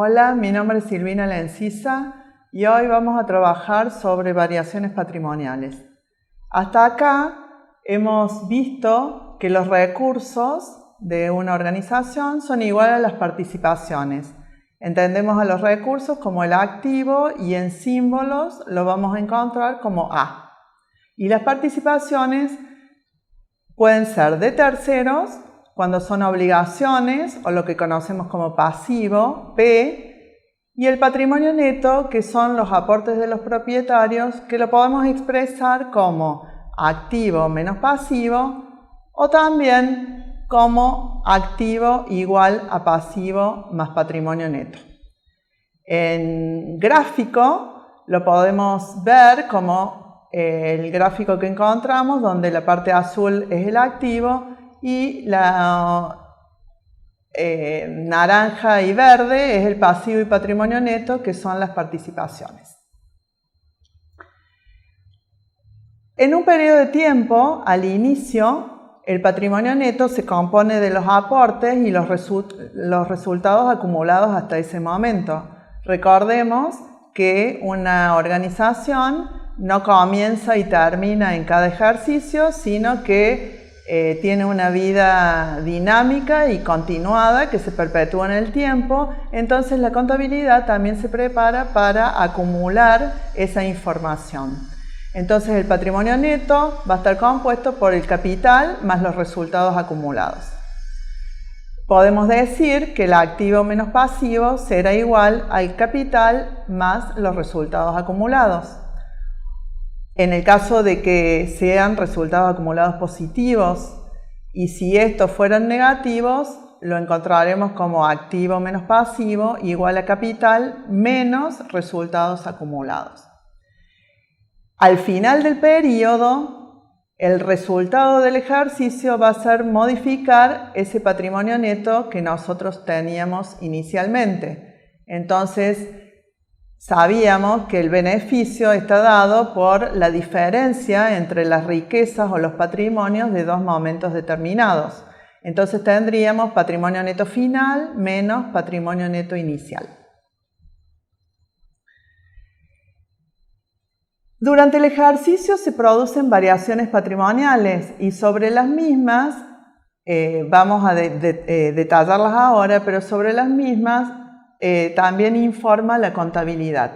Hola, mi nombre es Silvina Lencisa y hoy vamos a trabajar sobre variaciones patrimoniales. Hasta acá hemos visto que los recursos de una organización son iguales a las participaciones. Entendemos a los recursos como el activo y en símbolos lo vamos a encontrar como A. Y las participaciones pueden ser de terceros, cuando son obligaciones o lo que conocemos como pasivo, P, y el patrimonio neto, que son los aportes de los propietarios, que lo podemos expresar como activo menos pasivo o también como activo igual a pasivo más patrimonio neto. En gráfico lo podemos ver como el gráfico que encontramos, donde la parte azul es el activo y la naranja y verde es el pasivo y patrimonio neto, que son las participaciones. En un periodo de tiempo, al inicio, el patrimonio neto se compone de los aportes y los resultados acumulados hasta ese momento. Recordemos que una organización no comienza y termina en cada ejercicio, sino que tiene una vida dinámica y continuada que se perpetúa en el tiempo. Entonces la contabilidad también se prepara para acumular esa información. Entonces el patrimonio neto va a estar compuesto por el capital más los resultados acumulados. Podemos decir que el activo menos pasivo será igual al capital más los resultados acumulados. En el caso de que sean resultados acumulados positivos y si estos fueran negativos, lo encontraremos como activo menos pasivo igual a capital menos resultados acumulados. Al final del periodo, el resultado del ejercicio va a ser modificar ese patrimonio neto que nosotros teníamos inicialmente. Entonces, sabíamos que el beneficio está dado por la diferencia entre las riquezas o los patrimonios de dos momentos determinados. Entonces tendríamos patrimonio neto final menos patrimonio neto inicial. Durante el ejercicio se producen variaciones patrimoniales y sobre las mismas, vamos a detallarlas ahora, pero sobre las mismas también informa la contabilidad.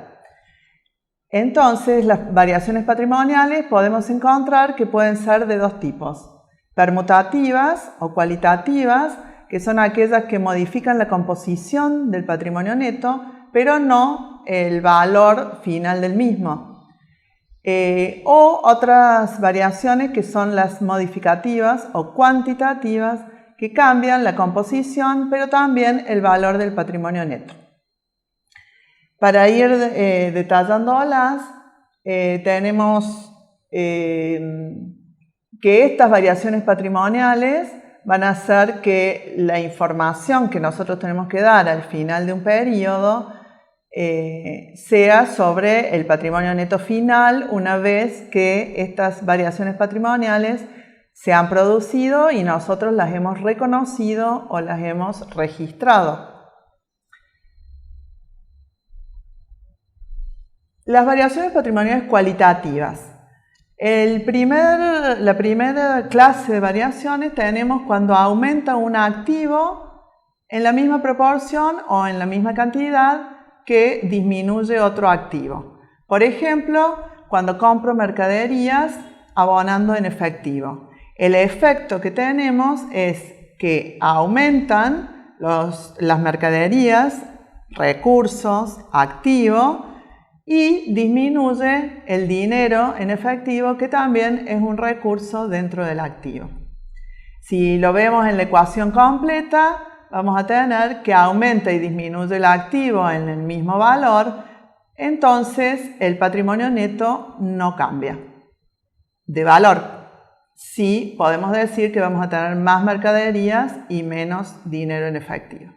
Entonces, las variaciones patrimoniales podemos encontrar que pueden ser de dos tipos: permutativas o cualitativas, que son aquellas que modifican la composición del patrimonio neto, pero no el valor final del mismo. O otras variaciones que son las modificativas o cuantitativas, que cambian la composición, pero también el valor del patrimonio neto. Para ir detallándolas, tenemos que estas variaciones patrimoniales van a hacer que la información que nosotros tenemos que dar al final de un periodo sea sobre el patrimonio neto final, una vez que estas variaciones patrimoniales se han producido y nosotros las hemos reconocido o las hemos registrado. Las variaciones patrimoniales cualitativas. La primera clase de variaciones tenemos cuando aumenta un activo en la misma proporción o en la misma cantidad que disminuye otro activo. Por ejemplo, cuando compro mercaderías abonando en efectivo. El efecto que tenemos es que aumentan las mercaderías, recursos, activo, y disminuye el dinero en efectivo, que también es un recurso dentro del activo. Si lo vemos en la ecuación completa, vamos a tener que aumenta y disminuye el activo en el mismo valor, entonces el patrimonio neto no cambia de valor. Sí, podemos decir que vamos a tener más mercaderías y menos dinero en efectivo.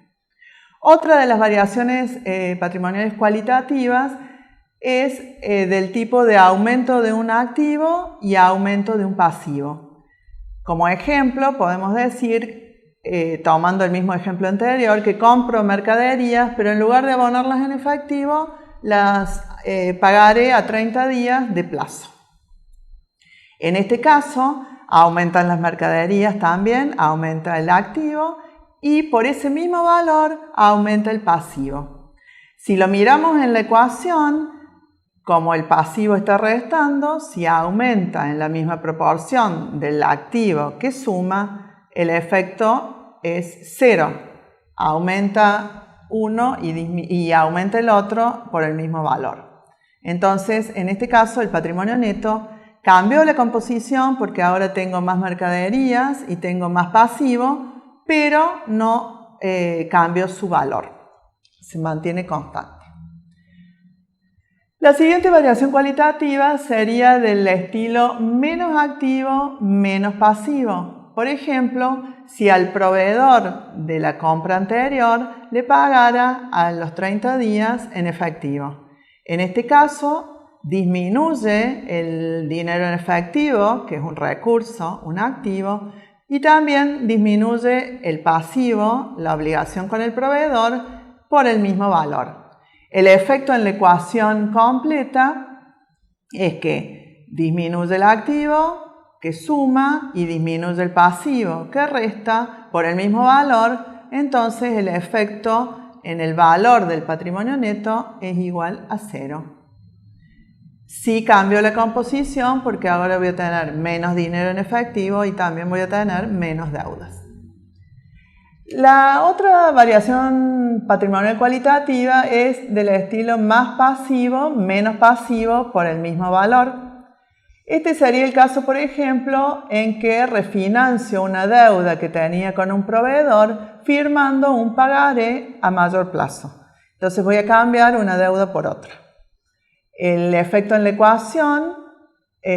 Otra de las variaciones patrimoniales cualitativas es del tipo de aumento de un activo y aumento de un pasivo. Como ejemplo, podemos decir tomando el mismo ejemplo anterior, que compro mercaderías, pero en lugar de abonarlas en efectivo, las pagaré a 30 días de plazo. En este caso, aumentan las mercaderías también, aumenta el activo y por ese mismo valor aumenta el pasivo. Si lo miramos en la ecuación, como el pasivo está restando, si aumenta en la misma proporción del activo que suma, el efecto es 0. Aumenta uno y aumenta el otro por el mismo valor. Entonces, en este caso, el patrimonio neto cambió la composición porque ahora tengo más mercaderías y tengo más pasivo, pero no cambió su valor. Se mantiene constante. La siguiente variación cualitativa sería del estilo menos activo, menos pasivo. Por ejemplo, si al proveedor de la compra anterior le pagara a los 30 días en efectivo. En este caso, disminuye el dinero en efectivo, que es un recurso, un activo, y también disminuye el pasivo, la obligación con el proveedor, por el mismo valor. El efecto en la ecuación completa es que disminuye el activo, que suma, y disminuye el pasivo, que resta, por el mismo valor. Entonces el efecto en el valor del patrimonio neto es igual a 0. Sí cambio la composición porque ahora voy a tener menos dinero en efectivo y también voy a tener menos deudas. La otra variación patrimonial cualitativa es del estilo más pasivo, menos pasivo por el mismo valor. Este sería el caso, por ejemplo, en que refinancio una deuda que tenía con un proveedor firmando un pagaré a mayor plazo. Entonces voy a cambiar una deuda por otra. El efecto en la ecuación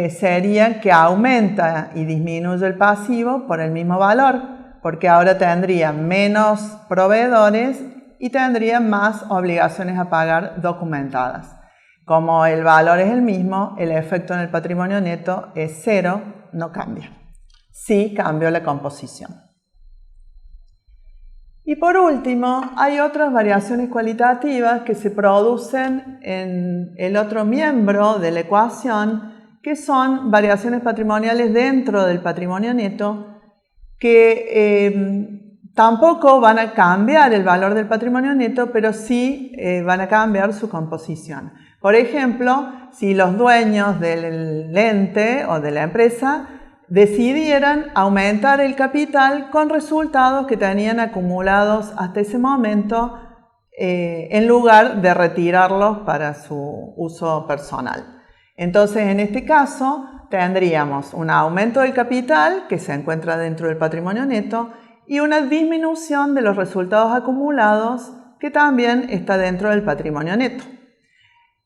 sería que aumenta y disminuye el pasivo por el mismo valor, porque ahora tendría menos proveedores y tendría más obligaciones a pagar documentadas. Como el valor es el mismo, el efecto en el patrimonio neto es 0, no cambia. Sí cambió la composición. Y por último, hay otras variaciones cualitativas que se producen en el otro miembro de la ecuación, que son variaciones patrimoniales dentro del patrimonio neto, que tampoco van a cambiar el valor del patrimonio neto, pero sí van a cambiar su composición. Por ejemplo, si los dueños del ente o de la empresa decidieran aumentar el capital con resultados que tenían acumulados hasta ese momento, en lugar de retirarlos para su uso personal. Entonces, en este caso, tendríamos un aumento del capital que se encuentra dentro del patrimonio neto y una disminución de los resultados acumulados que también está dentro del patrimonio neto.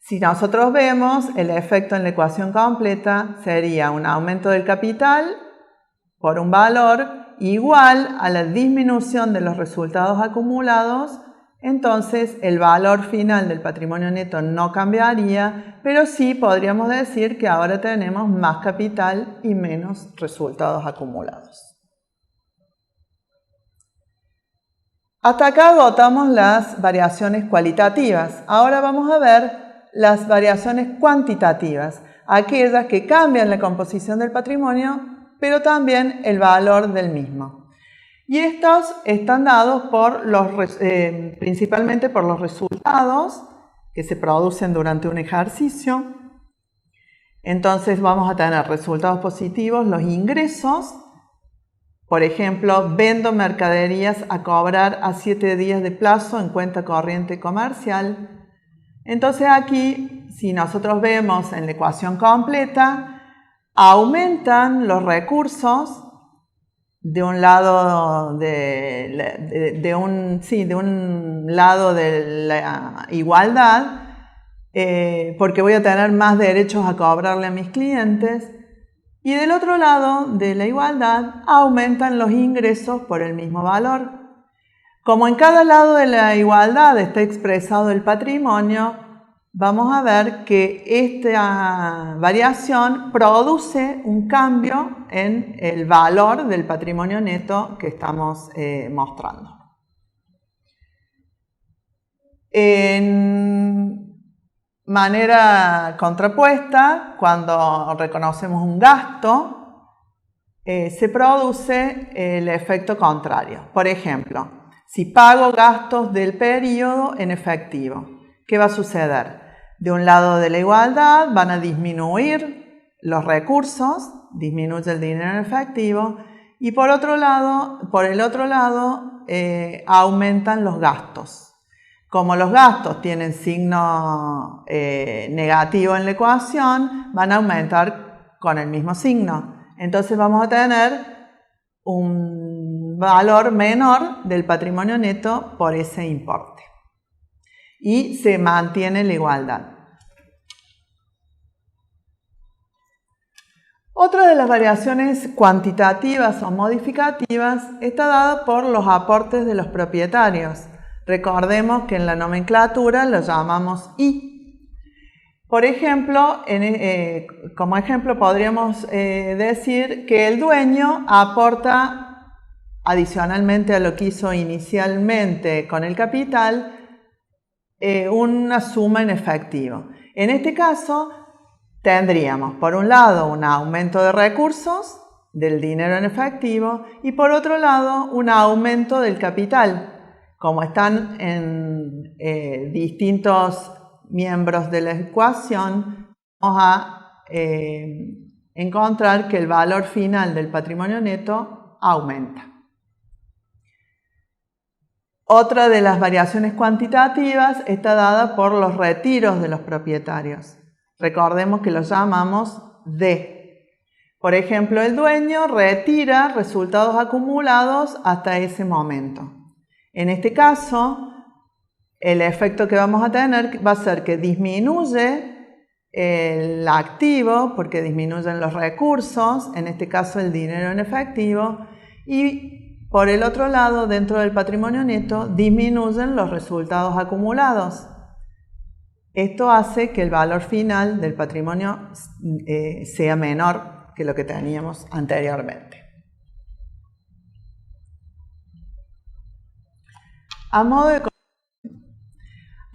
Si nosotros vemos, el efecto en la ecuación completa sería un aumento del capital por un valor igual a la disminución de los resultados acumulados. Entonces el valor final del patrimonio neto no cambiaría, pero sí podríamos decir que ahora tenemos más capital y menos resultados acumulados. Hasta acá agotamos las variaciones cualitativas. Ahora vamos a ver las variaciones cuantitativas, aquellas que cambian la composición del patrimonio, pero también el valor del mismo. Y estos están dados por principalmente por los resultados que se producen durante un ejercicio. Entonces vamos a tener resultados positivos, los ingresos. Por ejemplo, vendo mercaderías a cobrar a 7 días de plazo en cuenta corriente comercial. Entonces aquí, si nosotros vemos en la ecuación completa, aumentan los recursos de un lado de un lado de la igualdad, porque voy a tener más derechos a cobrarle a mis clientes, y del otro lado de la igualdad aumentan los ingresos por el mismo valor. Como en cada lado de la igualdad está expresado el patrimonio, vamos a ver que esta variación produce un cambio en el valor del patrimonio neto que estamos mostrando. En manera contrapuesta, cuando reconocemos un gasto, se produce el efecto contrario. Por ejemplo, si pago gastos del periodo en efectivo, ¿qué va a suceder? De un lado de la igualdad van a disminuir los recursos, disminuye el dinero en efectivo, y por el otro lado aumentan los gastos. Como los gastos tienen signo negativo en la ecuación, van a aumentar con el mismo signo. Entonces vamos a tener un valor menor del patrimonio neto por ese importe. Y se mantiene la igualdad. Otra de las variaciones cuantitativas o modificativas está dada por los aportes de los propietarios. Recordemos que en la nomenclatura lo llamamos I. Por ejemplo, como ejemplo podríamos decir que el dueño aporta adicionalmente a lo que hizo inicialmente con el capital una suma en efectivo. En este caso tendríamos por un lado un aumento de recursos del dinero en efectivo y por otro lado un aumento del capital. Como están en distintos miembros de la ecuación, vamos a encontrar que el valor final del patrimonio neto aumenta. Otra de las variaciones cuantitativas está dada por los retiros de los propietarios. Recordemos que los llamamos D. Por ejemplo, el dueño retira resultados acumulados hasta ese momento. En este caso, el efecto que vamos a tener va a ser que disminuye el activo, porque disminuyen los recursos, en este caso el dinero en efectivo, y por el otro lado, dentro del patrimonio neto, disminuyen los resultados acumulados. Esto hace que el valor final del patrimonio sea menor que lo que teníamos anteriormente. A modo de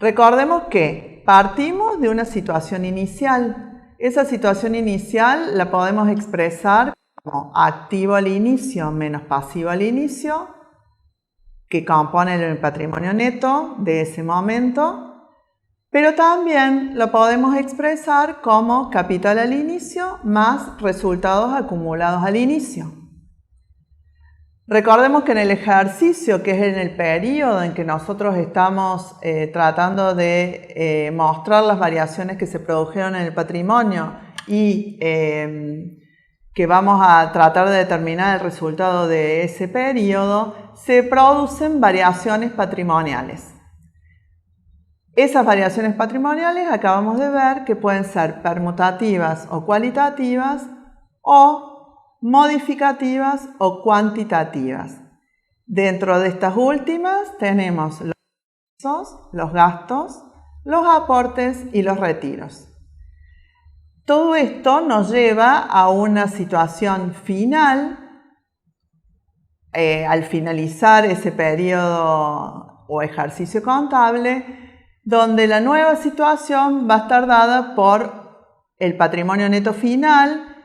recordemos que partimos de una situación inicial. Esa situación inicial la podemos expresar como activo al inicio menos pasivo al inicio, que componen el patrimonio neto de ese momento, pero también lo podemos expresar como capital al inicio más resultados acumulados al inicio. Recordemos que en el ejercicio, que es en el periodo en que nosotros estamos tratando de mostrar las variaciones que se produjeron en el patrimonio y que vamos a tratar de determinar el resultado de ese periodo, se producen variaciones patrimoniales. Esas variaciones patrimoniales acabamos de ver que pueden ser permutativas o cualitativas o modificativas o cuantitativas. Dentro de estas últimas tenemos los ingresos, los gastos, los aportes y los retiros. Todo esto nos lleva a una situación final, al finalizar ese periodo o ejercicio contable, donde la nueva situación va a estar dada por el patrimonio neto final,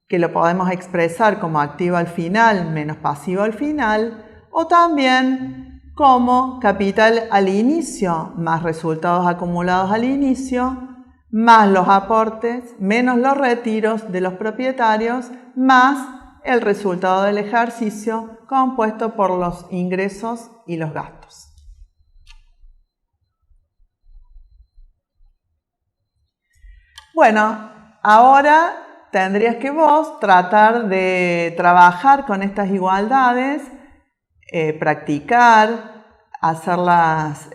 que lo podemos expresar como activo al final menos pasivo al final, o también como capital al inicio más resultados acumulados al inicio, más los aportes, menos los retiros de los propietarios, más el resultado del ejercicio compuesto por los ingresos y los gastos. Bueno, ahora tendrías que vos tratar de trabajar con estas igualdades, practicar, hacerlas,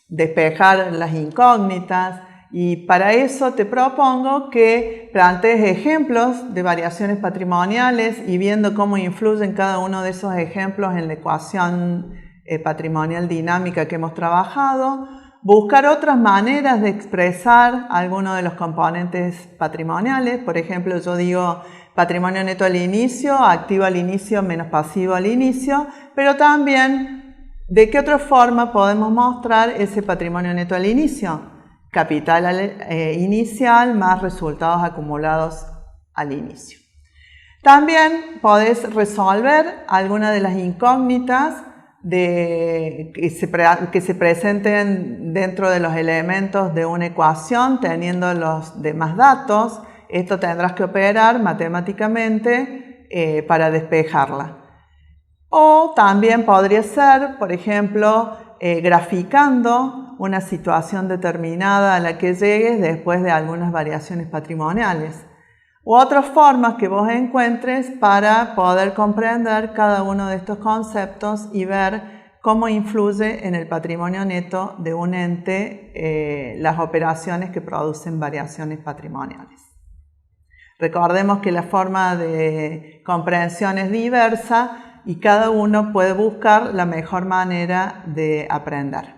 despejar las incógnitas, y para eso te propongo que plantees ejemplos de variaciones patrimoniales y viendo cómo influyen cada uno de esos ejemplos en la ecuación patrimonial dinámica que hemos trabajado, buscar otras maneras de expresar algunos de los componentes patrimoniales. Por ejemplo, yo digo patrimonio neto al inicio, activo al inicio menos pasivo al inicio, pero también de qué otra forma podemos mostrar ese patrimonio neto al inicio. Capital inicial más resultados acumulados al inicio. También podés resolver algunas de las incógnitas que se presenten dentro de los elementos de una ecuación teniendo los demás datos. Esto tendrás que operar matemáticamente para despejarla. O también podría ser, por ejemplo, graficando una situación determinada a la que llegues después de algunas variaciones patrimoniales. U otras formas que vos encuentres para poder comprender cada uno de estos conceptos y ver cómo influye en el patrimonio neto de un ente las operaciones que producen variaciones patrimoniales. Recordemos que la forma de comprensión es diversa y cada uno puede buscar la mejor manera de aprender.